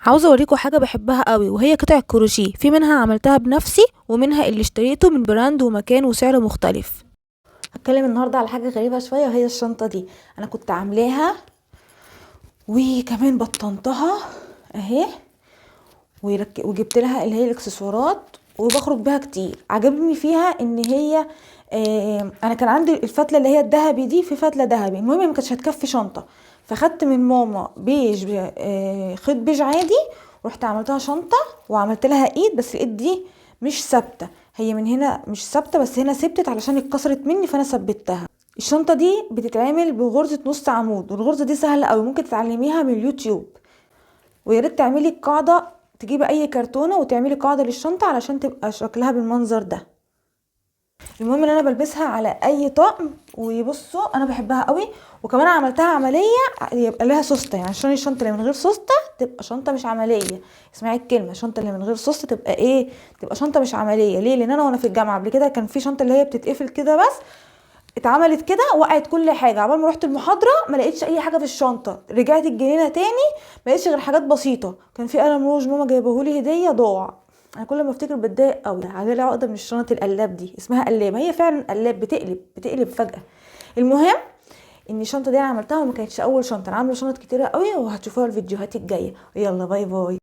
عاوزه اوريكم حاجه بحبها قوي، وهي قطع الكروشيه. في منها عملتها بنفسي، ومنها اللي اشتريته من براند ومكان وسعر مختلف. هتكلم النهارده على حاجه غريبه شويه، وهي الشنطه دي. انا كنت عاملاها وكمان بطنتها اهي، وجبت لها اللي هي الاكسسوارات، وبخرج بيها كتير. عجبني فيها ان هي انا كان عندي الفتله اللي هي الذهبي دي، في فتله ذهبي، المهم ما كانتش هتكفي شنطه، فخدت من ماما بيج خيط بيج عادي، ورحت عملتها شنطه، وعملت لها ايد، بس الايد دي مش ثابته، هي من هنا مش ثابته، بس هنا ثبتت علشان اتكسرت مني فانا ثبتها. الشنطه دي بتتعمل بغرزه نص عمود، والغرزه دي سهله قوي، ممكن تتعلميها من اليوتيوب. ويا ريت تعملي القاعده، تجيبي اي كرتونه وتعملي قاعده للشنطه علشان تبقى شكلها بالمنظر ده. المهم ان انا بلبسها على اي طقم، ويبصوا انا بحبها قوي. وكمان عملتها عمليه يبقى لها سوسته، يعني عشان الشنطه اللي من غير سوسته تبقى شنطه مش عمليه. اسمعي الكلمه، الشنطه اللي من غير سوسته تبقى ايه؟ تبقى شنطه مش عمليه. ليه؟ لان انا وانا في الجامعه قبل كده كان في شنطه اللي هي بتتقفل كده، بس اتعملت كده وقعت كل حاجه. عبال ما رحت المحاضره ما لقيتش اي حاجه في الشنطه، رجعت الجنينه تاني ما لقيتش غير حاجات بسيطه. كان في قلم روج ماما جايبهولي هديه ضاع. انا كل ما افتكر بتضايق قوي. عليه عقده من الشنط القلاب دي، اسمها قلاب، هي فعلا قلاب، بتقلب فجاه. المهم ان الشنطه دي انا عملتها وما كانتش اول شنطه، انا عامله شنط كتيره قوي، وهتشوفوها الفيديوهات الجايه. يلا باي باي.